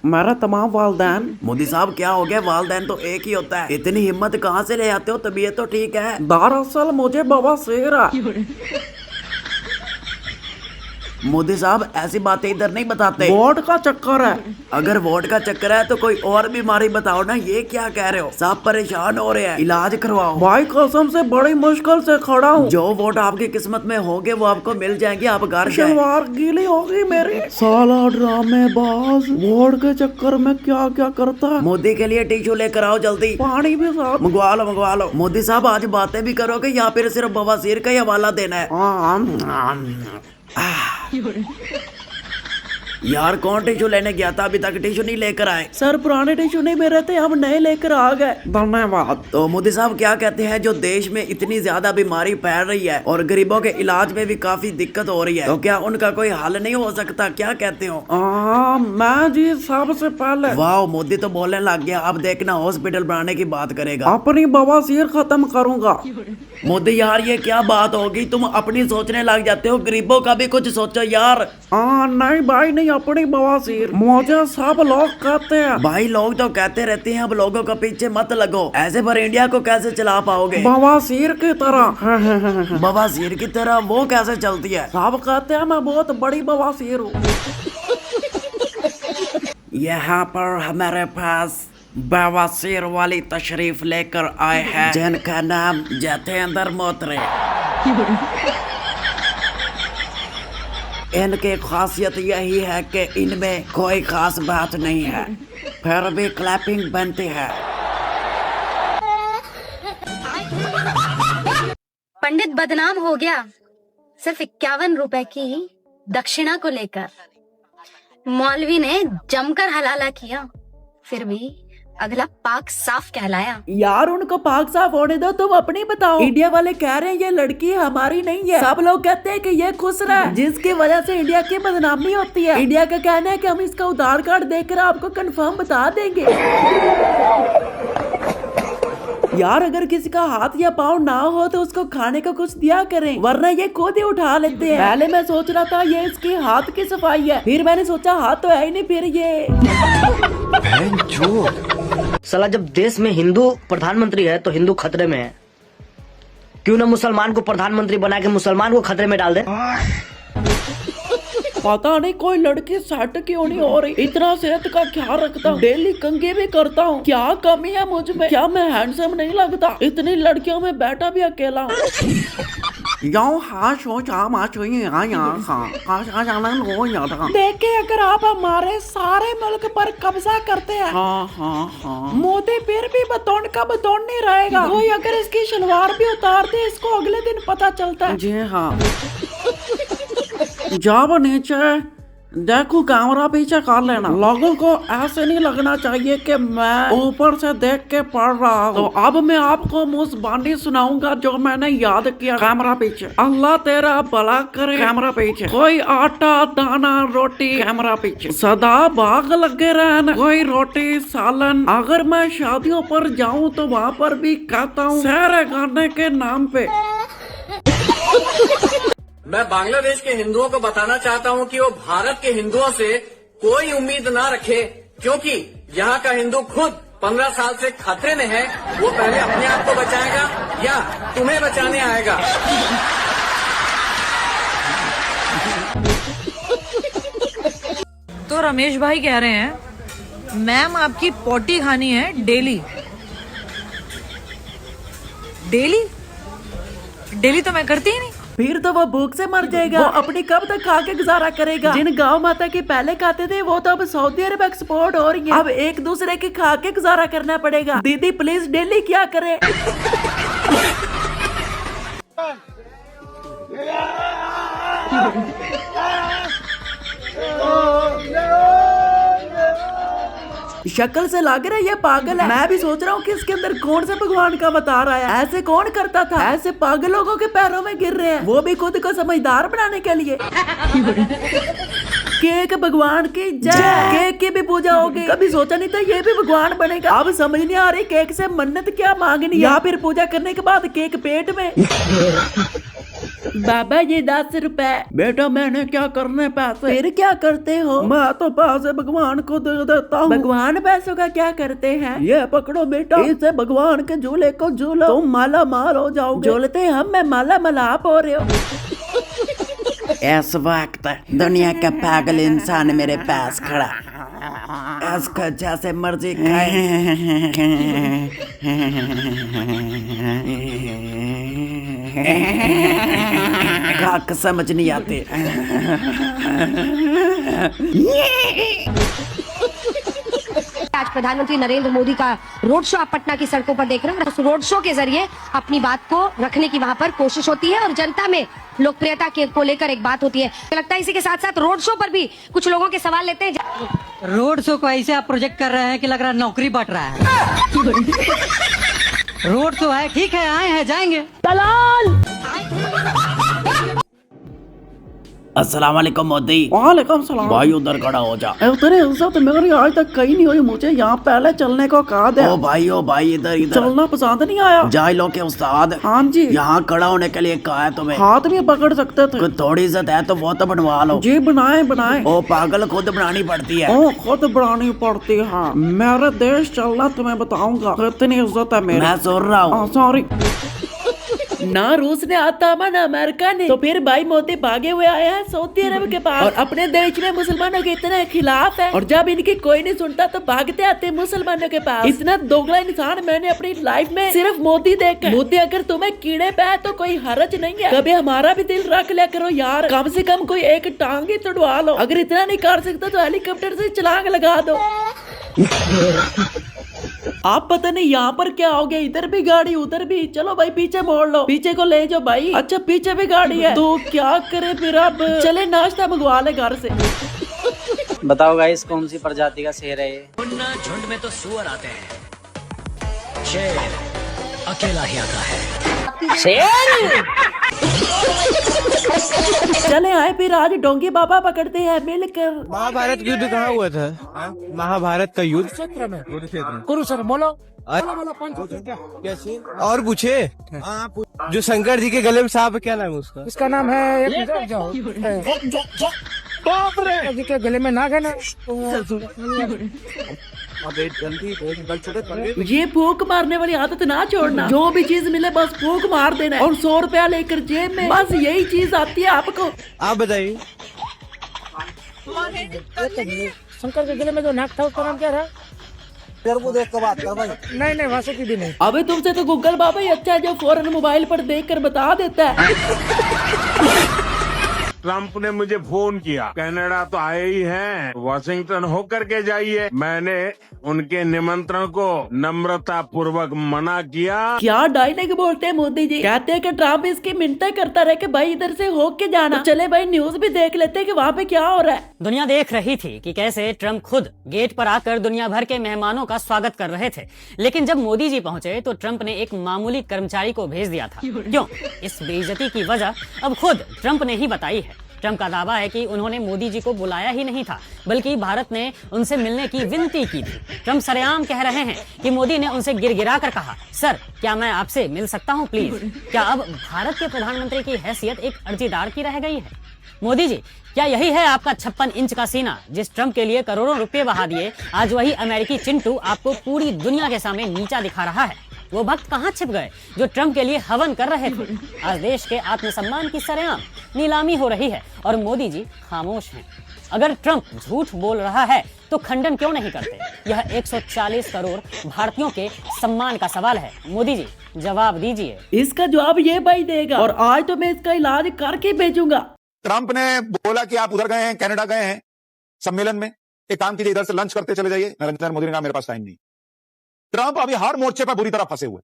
मेरा तमाम वालदैन। मोदी साहब क्या हो गया, वालदैन तो एक ही होता है, इतनी हिम्मत कहाँ से ले आते हो? तबीयत तो ठीक है। दरअसल मुझे बवासीर है। मोदी साहब ऐसी बातें इधर नहीं बताते। वोट का चक्कर है। अगर वोट का चक्कर है तो कोई और बीमारी बताओ ना, ये क्या कह रहे हो? सब परेशान हो रहे हैं, इलाज करवाओ। भाई कसम से बड़ी मुश्किल से खड़ा हूँ। जो वोट आपकी किस्मत में होंगे वो आपको मिल जाएंगे, आप घर जाएं। शलवार गीली होगी मेरी। साला ड्रामेबाज वोट के चक्कर में क्या क्या करता है। मोदी के लिए टिश्यू लेकर आओ जल्दी। पानी भी साथ मंगवा लो मंगवा लो। मोदी साहब आज बातें भी करोगे या फिर सिर्फ बवासीर का ही हवाला देना है? यार कौन टिश्यू लेने गया था, अभी तक टिश्यू नहीं लेकर आए। सर पुराने टिश्यू नहीं मेरे थे, हम नए लेकर आ गए। धन्यवाद। तो मोदी साहब क्या कहते हैं, जो देश में इतनी ज्यादा बीमारी फैल रही है और गरीबों के इलाज में भी काफी दिक्कत हो रही है, तो क्या उनका कोई हल नहीं हो सकता? क्या कहते हो? मैं जी सबसे पहले। वाह, मोदी तो बोलने लग गया, अब देखना हॉस्पिटल बनाने की बात करेगा। अपनी बवासीर खत्म करूंगा। मोदी यार ये क्या बात होगी, तुम अपनी सोचने लग जाते हो, गरीबों का भी कुछ सोचो यार। नहीं भाई नहीं, अपनी बवासीर। मुझे सब लोग कहते हैं। भाई लोग तो कहते रहते हैं, अब लोगों के पीछे मत लगो, ऐसे पर इंडिया को कैसे चला पाओगे? बवासीर की तरह। बवासीर की तरह वो कैसे चलती है? सब कहते हैं मैं बहुत बड़ी बवासीर हूँ। यहाँ पर हमारे पास बवासीर वाली तशरीफ लेकर आए हैं, जिनका नाम जतेंद्र मोत्रे। इनकी खासियत यही है कि इनमें कोई खास बात नहीं है, फिर भी क्लैपिंग बनती है। पंडित बदनाम हो गया सिर्फ 51 रुपए की दक्षिणा को लेकर। मौलवी ने जमकर हलाला किया, फिर भी अगला पाक साफ कहलाया। यार उनको पाक साफ होने दो, तुम अपनी बताओ। इंडिया वाले कह रहे हैं ये लड़की हमारी नहीं है, सब लोग कहते हैं कि ये खुश रहा, जिसकी वजह से इंडिया की बदनामी होती है। इंडिया का कहना है कि हम इसका आधार कार्ड देकर आपको कंफर्म बता देंगे। यार अगर किसी का हाथ या पाँव ना हो तो उसको खाने को कुछ दिया करें, वरना ये खुद ही उठा लेते हैं। पहले मैं सोच रहा था ये इसके हाथ की सफाई है, फिर मैंने सोचा हाथ तो है ही नहीं, फिर ये साला जब देश में हिंदू प्रधानमंत्री है तो हिंदू खतरे में है, क्यों ना मुसलमान को प्रधानमंत्री बना के मुसलमान को खतरे में डाल दे। पता नहीं कोई लड़की सेट क्यों नहीं हो रही। इतना सेहत का ख्याल रखता हूँ, डेली कंघी भी करता हूँ, क्या कमी है मुझ में? क्या मैं हैंडसम नहीं लगता? इतनी लड़कियों में बैठा भी अकेला हूँ। देखिए अगर आप हमारे सारे मुल्क पर कब्जा करते हैं, मोदी फिर भी बतौन का बतौन नहीं रहेगा। कोई अगर इसकी शलवार भी उतार दे, इसको अगले दिन पता चलता है। जी हाँ। जब नीचे देखो कैमरा पीछे कर लेना, लोगों को ऐसे नहीं लगना चाहिए कि मैं ऊपर से देख के पढ़ रहा हूँ। तो अब मैं आपको मुस्बानी सुनाऊंगा जो मैंने याद किया। कैमरा पीछे। अल्लाह तेरा भला करे। कैमरा पीछे। कोई आटा दाना रोटी। कैमरा पीछे। सदा बाग लगे रहना, कोई रोटी सालन। अगर मैं शादियों पर जाऊँ तो वहाँ पर भी कहता हूँ सहरे गाने के नाम पे। मैं बांग्लादेश के हिंदुओं को बताना चाहता हूं कि वो भारत के हिंदुओं से कोई उम्मीद ना रखे, क्योंकि यहाँ का हिंदू खुद 15 साल से खतरे में है। वो पहले अपने आप को बचाएगा या तुम्हें बचाने आएगा। तो रमेश भाई कह रहे हैं मैम आपकी पोटी खानी है डेली। डेली डेली तो मैं करती ही नहीं। फिर तो वो भूख से मर जाएगा। वो अपनी कब तक खा के गुजारा करेगा? जिन गांव माता के पहले खाते थे वो तो अब सऊदी अरब एक्सपोर्ट हो रही है। अब एक दूसरे के खा के गुजारा करना पड़ेगा। दीदी प्लीज डेली क्या करे? शक्ल से लग रहा है ये पागल है। मैं भी सोच रहा हूँ कि इसके अंदर कौन सा भगवान का अवतार आया। ऐसे कौन करता था? ऐसे पागल लोगों के पैरों में गिर रहे हैं, वो भी खुद को समझदार बनाने के लिए। केक भगवान की जय। केक की भी पूजा होगी, कभी सोचा नहीं था ये भी भगवान बनेगा। अब समझ नहीं आ रही केक से मन्नत क्या मांगनी, या फिर पूजा करने के बाद केक पेट में। बाबा ये 10 रुपए। बेटा मैंने क्या करने पैसे? फिर क्या करते हो? मैं तो पैसे भगवान को दे देता हूँ। भगवान पैसों का क्या करते हैं? ये पकड़ो बेटा, इसे भगवान के झूले को झूलो, तुम माला माल हो जाओगे। झूलते हम मैं माला मलाप हो रहे हो। इस वक्त दुनिया का पागल इंसान मेरे पास खड़ा, इसका जैसे मर्जी खाए समझ नहीं आते। आज प्रधानमंत्री नरेंद्र मोदी का रोड शो आप पटना की सड़कों पर देख रहे हैं। उस रोड शो के जरिए अपनी बात को रखने की वहाँ पर कोशिश होती है और जनता में लोकप्रियता को लेकर एक बात होती है। लगता है इसी के साथ साथ रोड शो पर भी कुछ लोगों के सवाल लेते हैं। रोड शो को ऐसे आप प्रोजेक्ट कर रहे हैं कि लग रहा है नौकरी बट रहा है। रोड शो है, ठीक है, आए हैं जाएंगे। अस्सलाम वालेकुम मोदी। वालेकुम सलाम। भाई उधर खड़ा हो जा। तेरे इज्जत मेरी आज तक कहीं नहीं हुई। मुझे यहाँ पहले चलने को कहा दे। ओ भाई इधर इधर चलना पसंद नहीं आया। जाए लो के उस्ताद। हाँ जी। यहाँ खड़ा होने के लिए कहा है तुम्हें। हाथ भी पकड़ सकते थे। कुछ थोड़ी इज्जत है तो वो तो बनवा लो। जी बनाए बनाए। ओ पागल, खुद बनानी पड़ती है। ओ खुद बनानी पड़ती है। मेरे देश चलना तुम्हें बताऊंगा कितनी इज्जत है मेरी। मैं सुन रहा हूँ। सॉरी। ना रूस ने आता ना अमेरिका ने, तो फिर भाई मोदी भागे हुए आए हैं सऊदी अरब के पास और अपने देश में मुसलमानों के इतने खिलाफ है। और जब इनकी कोई नहीं सुनता तो भागते आते हैं मुसलमानों के पास। इतना दोगला इंसान मैंने अपनी लाइफ में सिर्फ मोदी देखा। मोदी अगर तुम्हें कीड़े पे है तो कोई हरज नहीं है, कभी हमारा भी दिल रख लिया करो यार। कम से कम कोई एक टांग ही तुड़वा लो। अगर इतना नहीं कर सकता तो हेलीकॉप्टर से छलांग लगा दो। आप पता नहीं यहाँ पर क्या हो गया, इधर भी गाड़ी उधर भी। चलो भाई पीछे मोड़ लो, पीछे को ले जाओ भाई। अच्छा पीछे भी गाड़ी है तो क्या करे फिर। अब चले नाश्ता मंगवा ले घर से। बताओ गाइस कौन सी प्रजाति का शेर है ये? झुंड में तो सुअर आते हैं, शेर अकेला ही आता है। शेर चले आए फिर आज डोंगी बाबा पकड़ते हैं मिलकर। महाभारत युद्ध कहाँ हुआ था? महाभारत का युद्ध कुरुक्षेत्र। बोलो कैसे? और पूछे जो शंकर जी के गले में सांप, क्या नाम है उसका? इसका नाम है जी के गले में नाग है ना। ये फूक मारने वाली आदत ना छोड़ना। जो भी चीज मिले बस फूक मार देना और 100 रुपया लेकर जेब में, बस यही चीज आती है आपको। आप बताइए। शंकर के गले में जो नाग था उसका नाम क्या था? तेरे को देख कर बात कर भाई। नहीं वासुकी भी नहीं। अबे तुमसे तो गूगल बाबा ही अच्छा है जो फौरन मोबाइल पर देखकर बता देता है। ट्रम्प ने मुझे फोन किया, कनाडा तो आए ही हैं, वाशिंगटन होकर के जाइए। मैंने उनके निमंत्रण को नम्रता पूर्वक मना किया। क्या डायलॉग बोलते हैं मोदी जी। कहते हैं कि ट्रम्प इसकी मिन्नतें करता रहे कि भाई इधर से होके जाना। तो चले भाई न्यूज भी देख लेते हैं कि वहाँ पे क्या हो रहा है। दुनिया देख रही थी कि कैसे ट्रंप खुद गेट पर आकर दुनिया भर के मेहमानों का स्वागत कर रहे थे, लेकिन जब मोदी जी पहुंचे तो ट्रंप ने एक मामूली कर्मचारी को भेज दिया था। क्यों? इस बेइज्जती की वजह अब खुद ट्रंप ने ही बताई है। ट्रंप का दावा है कि उन्होंने मोदी जी को बुलाया ही नहीं था, बल्कि भारत ने उनसे मिलने की विनती की थी। ट्रंप सरेआम कह रहे हैं कि मोदी ने उनसे गिड़गिड़ा कर कहा, सर क्या मैं आपसे मिल सकता हूं प्लीज। क्या अब भारत के प्रधानमंत्री की हैसियत एक अर्जीदार की रह गई है? मोदी जी, क्या यही है आपका 56 इंच का सीना जिस ट्रंप के लिए करोड़ों रुपए बहा दिए आज वही अमेरिकी चिंटू आपको पूरी दुनिया के सामने नीचा दिखा रहा है? वो भक्त कहाँ छिप गए जो ट्रंप के लिए हवन कर रहे थे? आज देश के आत्मसम्मान की सरेआम नीलामी हो रही है और मोदी जी खामोश हैं। अगर ट्रंप झूठ बोल रहा है तो खंडन क्यों नहीं करते? यह 140 करोड़ भारतीयों के सम्मान का सवाल है। मोदी जी जवाब दीजिए। इसका जवाब ये भाई देगा और आज तो मैं इसका इलाज करके भेजूंगा। ट्रंप ने बोला कि आप उधर गए हैं, कनाडा गए हैं सम्मेलन में, एक काम कीजिए इधर से लंच करते चले जाइए। नरेंद्र मोदी ने कहा मेरे पास टाइम नहीं। ट्रंप अभी हर मोर्चे पर बुरी तरह फंसे हुए।